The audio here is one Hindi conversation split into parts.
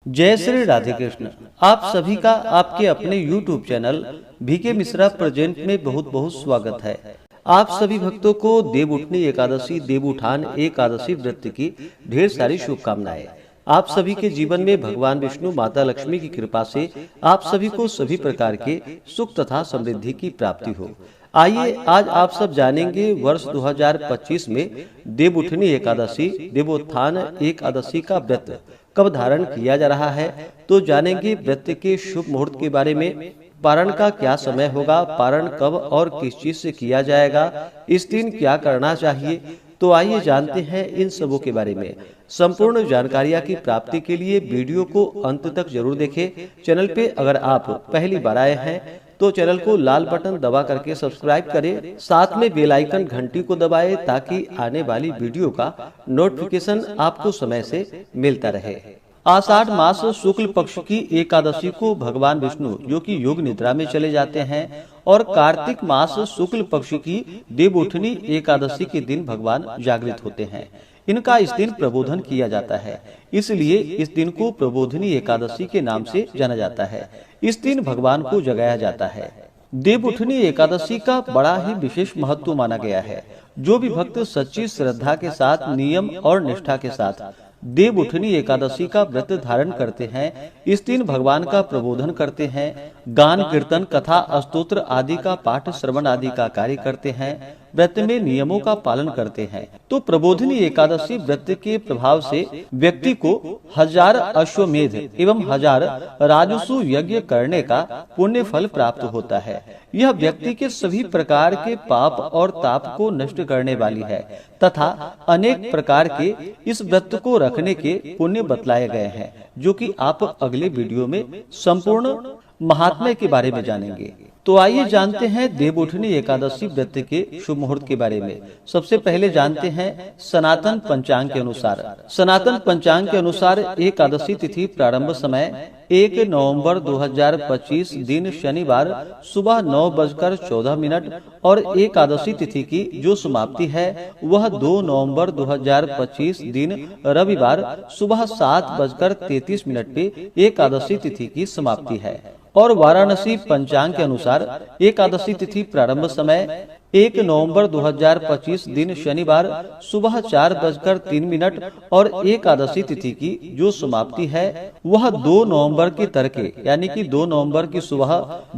जय श्री राधे कृष्ण। आप सभी का आपके अपने YouTube channel VK Mishra present में बहुत बहुत स्वागत है। आप सभी भक्तों को देवउठनी एकादशी देवउठान एकादशी व्रत की ढेर सारी शुभकामनाएं। आप सभी के जीवन में भगवान विष्णु माता लक्ष्मी की कृपा से आप सभी को सभी प्रकार के सुख तथा समृद्धि की प्राप्ति हो। आइए आज आप सब जानेंगे वर्ष 2025 में देवउठनी एकादशी देवोत्थान एकादशी का व्रत कब धारण किया जा रहा है। तो जानेंगे व्रत के शुभ मुहूर्त के बारे में, पारण का क्या समय होगा, पारण कब और किस चीज से किया जाएगा, इस दिन क्या करना चाहिए। तो आइए जानते हैं इन सबों के बारे में। संपूर्ण जानकारियां की प्राप्ति के लिए वीडियो को अंत तक जरूर देखें। चैनल पे अगर आप पहली बार आए हैं तो चैनल को लाल बटन दबा करके सब्सक्राइब करें, साथ में बेल आइकन घंटी को दबाएं ताकि आने वाली वीडियो का नोटिफिकेशन आपको समय से मिलता रहे। आषाढ़ मास शुक्ल पक्ष की एकादशी को भगवान विष्णु जो कि योग निद्रा में चले जाते हैं और कार्तिक मास शुक्ल पक्ष की देवउठनी एकादशी के दिन भगवान जागृत होते हैं। इनका इस दिन प्रबोधन किया जाता है, इसलिए इस दिन को प्रबोधनी एकादशी के नाम से जाना जाता है। इस दिन भगवान को जगाया जाता है। देवउठनी एकादशी का बड़ा ही विशेष महत्व माना गया है। जो भी भक्त सच्ची श्रद्धा के साथ नियम और निष्ठा के साथ देवउठनी एकादशी का व्रत धारण करते हैं, इस दिन भगवान का प्रबोधन करते हैं, गान कीर्तन कथा स्तोत्र आदि का पाठ श्रवण आदि का कार्य करते हैं, व्रत में नियमों का पालन करते हैं, तो प्रबोधनी एकादशी व्रत के प्रभाव से व्यक्ति को 1000 अश्वमेध एवं 1000 राजसु यज्ञ करने का पुण्य फल प्राप्त होता है। यह व्यक्ति के सभी प्रकार के पाप और ताप को नष्ट करने वाली है तथा अनेक प्रकार के इस व्रत को रखने के पुण्य बतलाए गए हैं, जो कि आप अगले वीडियो में संपूर्ण महात्म्य के बारे में जानेंगे। तो आइए जानते हैं देवउठनी एकादशी व्रत के शुभ मुहूर्त के बारे में। सबसे पहले जानते हैं सनातन पंचांग के अनुसार। सनातन पंचांग के अनुसार एकादशी तिथि प्रारंभ समय 1 नवंबर 2025 दिन शनिवार सुबह 9:14 और एकादशी तिथि की जो समाप्ति है वह 2 नवंबर 2025 दिन रविवार सुबह 7:33 पे एकादशी तिथि की समाप्ति है। और वाराणसी पंचांग के अनुसार एकादशी तिथि प्रारंभ समय 1 नवंबर 2025 दिन शनिवार सुबह 4:03 और एकादशी तिथि की जो समाप्ति है वह 2 नवंबर की तड़के यानी कि 2 नवंबर की सुबह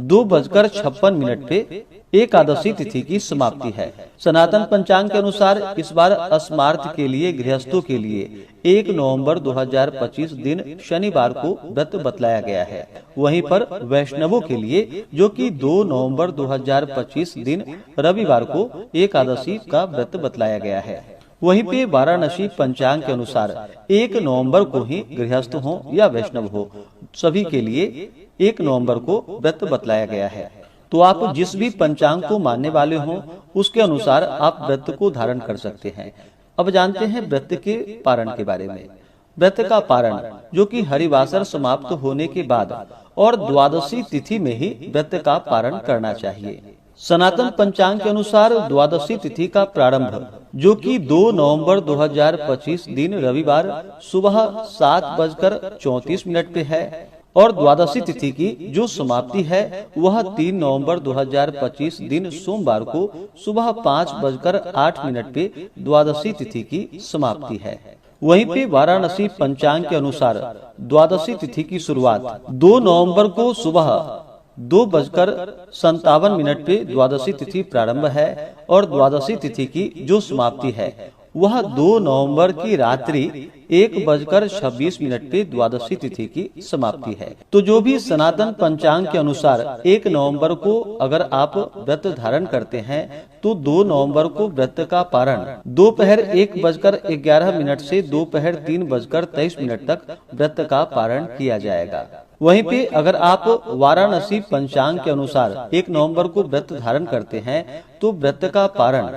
2:56 पे एकादशी तिथि की समाप्ति है। सनातन पंचांग के अनुसार इस बार अस्मार्थ के लिए गृहस्थों के लिए 1 नवंबर 2025 दिन शनिवार को व्रत बतलाया गया है। वहीं पर वैष्णवों के लिए जो कि 2 नवंबर 2025 दिन रविवार को एकादशी का व्रत बतलाया गया है। वहीं पे वाराणसी पंचांग के अनुसार 1 नवंबर को ही गृहस्थ हो या वैष्णव हो सभी के लिए 1 नवंबर को व्रत बतलाया गया है। तो आप जिस भी पंचांग को मानने वाले हों उसके अनुसार आप व्रत को धारण कर सकते हैं। अब जानते हैं व्रत के पारण के बारे में। व्रत का पारण जो कि हरिवासर समाप्त होने के बाद और द्वादशी तिथि में ही व्रत का पारण करना चाहिए। सनातन पंचांग के अनुसार द्वादशी तिथि का प्रारंभ जो कि 2 नवंबर 2025 दिन रविवार सुबह 7:34 पे है और द्वादशी तिथि की जो समाप्ति है वह 3 नवंबर 2025 दिन सोमवार को सुबह 5:08 पे द्वादशी तिथि की समाप्ति है। वहीं पे वाराणसी पंचांग के अनुसार द्वादशी तिथि की शुरुआत 2 नवंबर को सुबह 2:57 पे द्वादशी तिथि प्रारंभ है और द्वादशी तिथि की जो समाप्ति है वह 2 नवंबर की रात्रि 1:26 पे द्वादशी तिथि की समाप्ति है। तो जो भी सनातन पंचांग के अनुसार 1 नवंबर को अगर आप व्रत धारण करते हैं तो 2 नवंबर को व्रत का पारण दोपहर 1:11 से दोपहर 3:23 तक व्रत का पारण किया जाएगा। वहीं पे अगर आप वाराणसी पंचांग के अनुसार 1 नवंबर को व्रत धारण करते हैं तो व्रत का पारण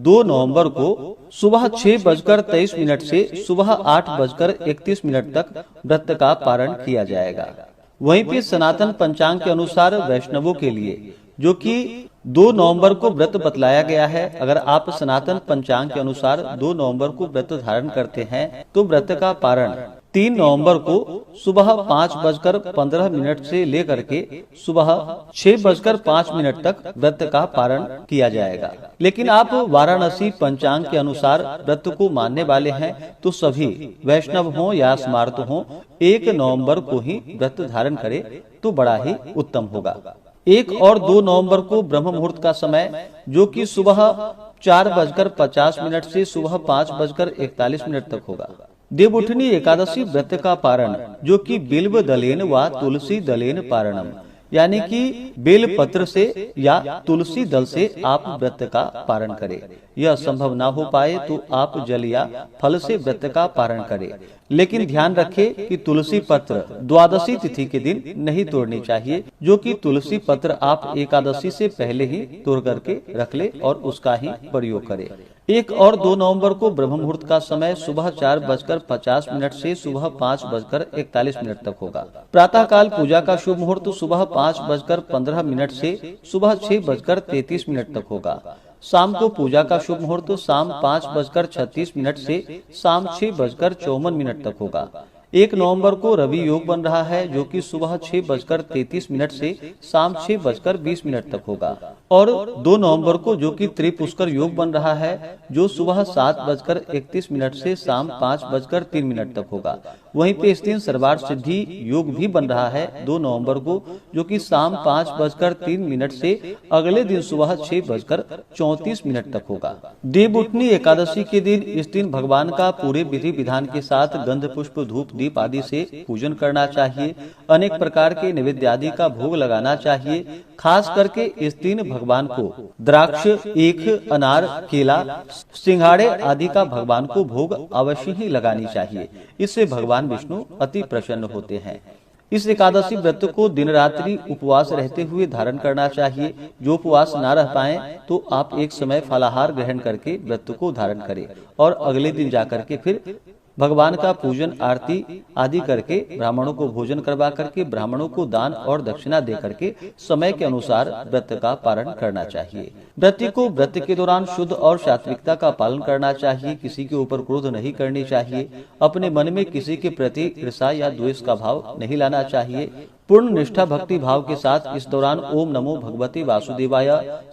2 नवंबर को सुबह 6:23 से सुबह 8:31 तक व्रत का पारण किया जाएगा। वहीं पे सनातन पंचांग के अनुसार वैष्णवों के लिए जो कि 2 नवंबर को व्रत बतलाया गया है। अगर आप सनातन पंचांग के अनुसार 2 नवंबर को व्रत धारण करते हैं तो व्रत का पारण 3 नवंबर को सुबह 5:15 से लेकर के सुबह 6:05 तक व्रत का पारण किया जाएगा। लेकिन आप वाराणसी पंचांग के अनुसार व्रत को मानने वाले हैं तो सभी वैष्णव हों या स्मार्त हों 1 नवंबर को ही व्रत धारण करें तो बड़ा ही उत्तम होगा। 1 और 2 नवंबर को ब्रह्म मुहूर्त का समय जो कि सुबह 4:50 से सुबह 5:41 तक होगा। देवउठनी एकादशी व्रत का पारण जो कि बिल्व दलेन व तुलसी दलेन पारणम यानी कि बेल पत्र से या तुलसी दल से आप व्रत का पारण करें। यह संभव ना हो पाए तो आप जल या फल से व्रत का पारण करें। लेकिन ध्यान रखें कि तुलसी पत्र द्वादशी तिथि के दिन नहीं तोड़नी चाहिए, जो कि तुलसी पत्र आप एकादशी से पहले ही तोड़ करके रख ले और उसका ही प्रयोग करें। 1 और 2 नवंबर को ब्रह्म मुहूर्त का समय सुबह 4:50 से सुबह 5:41 तक होगा। प्रातः काल पूजा का शुभ मुहूर्त सुबह 5:15 से सुबह 6:33 तक होगा। शाम को पूजा का शुभ मुहूर्त शाम 5:36 से शाम 6:54 तक होगा। 1 नवंबर को रवि योग बन रहा है जो कि सुबह 6:33 से शाम 6:20 तक होगा। और 2 नवंबर को जो कि त्रिपुष्कर योग बन रहा है जो सुबह 7:31 से शाम 5:03 तक होगा। वहीं पे इस दिन सर्वार्थ सिद्धि योग भी बन रहा है 2 नवंबर को जो कि शाम 5:03 से अगले दिन सुबह 6:34 तक होगा। देवउठनी एकादशी के दिन इस दिन भगवान का पूरे विधि विधान के साथ गंध पुष्प धूप दीप आदि से पूजन करना चाहिए। अनेक प्रकार के नैवेद्य आदि का भोग लगाना चाहिए। खास करके इस दिन भगवान को द्राक्ष, ईख, अनार, केला, सिंघाड़े आदि का भगवान को भोग अवश्य ही लगानी चाहिए। इससे भगवान विष्णु अति प्रसन्न होते हैं। इस एकादशी व्रत को दिन रात्रि उपवास रहते हुए धारण करना चाहिए। जो उपवास ना रह पाए तो आप एक समय फलाहार ग्रहण करके व्रत को धारण करें और अगले दिन जाकर के फिर भगवान का पूजन आरती आदि करके ब्राह्मणों को भोजन करवा करके ब्राह्मणों को दान और दक्षिणा दे करके समय के अनुसार व्रत का पालन करना चाहिए। व्रती को व्रत के दौरान शुद्ध और सात्विकता का पालन करना चाहिए। किसी के ऊपर क्रोध नहीं करनी चाहिए। अपने मन में किसी के प्रति ईर्ष्या या द्वेष का भाव नहीं लाना चाहिए। पूर्ण निष्ठा भक्ति भाव के साथ इस दौरान ओम नमो भगवते वासुदेवाय,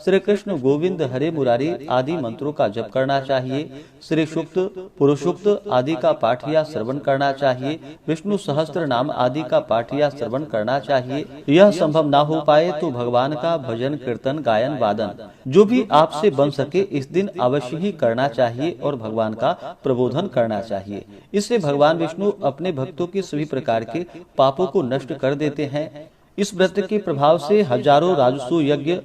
श्री कृष्ण गोविंद हरे मुरारी आदि मंत्रों का जप करना चाहिए। श्री सूक्त, पुरुषोक्त आदि का पाठ या श्रवण करना चाहिए। विष्णु सहस्त्र नाम आदि का पाठ या श्रवण करना चाहिए। यह संभव ना हो पाए तो भगवान का भजन कीर्तन गायन वादन जो भी आपसे बन सके इस दिन अवश्य ही करना चाहिए और भगवान का प्रबोधन करना चाहिए। इससे भगवान विष्णु अपने भक्तों के सभी प्रकार के पापों को नष्ट कर देते हैं। इस व्रत के प्रभाव से हजारों राजसू यज्ञ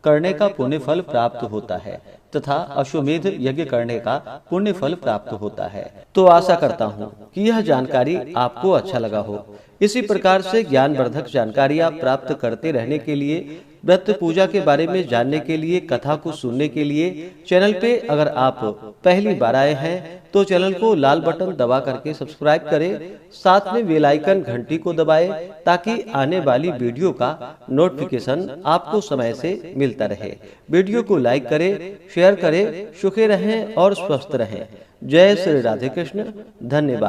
करने का पुण्य फल प्राप्त होता है तथा अश्वमेध यज्ञ करने का पुण्य फल प्राप्त होता है। तो आशा करता हूँ कि यह जानकारी आपको अच्छा लगा हो। इसी प्रकार से ज्ञानवर्धक जानकारियाँ प्राप्त करते रहने के लिए, व्रत पूजा के बारे में जानने के लिए, कथा को सुनने के लिए चैनल पे अगर आप पहली बार आए हैं तो चैनल को लाल बटन दबा करके सब्सक्राइब करें। साथ में बेल आइकन घंटी को दबाएं ताकि आने वाली वीडियो का नोटिफिकेशन आपको समय से मिलता रहे। वीडियो को लाइक करें, शेयर करें। सुखी रहें और स्वस्थ रहें। जय श्री राधे कृष्ण। धन्यवाद।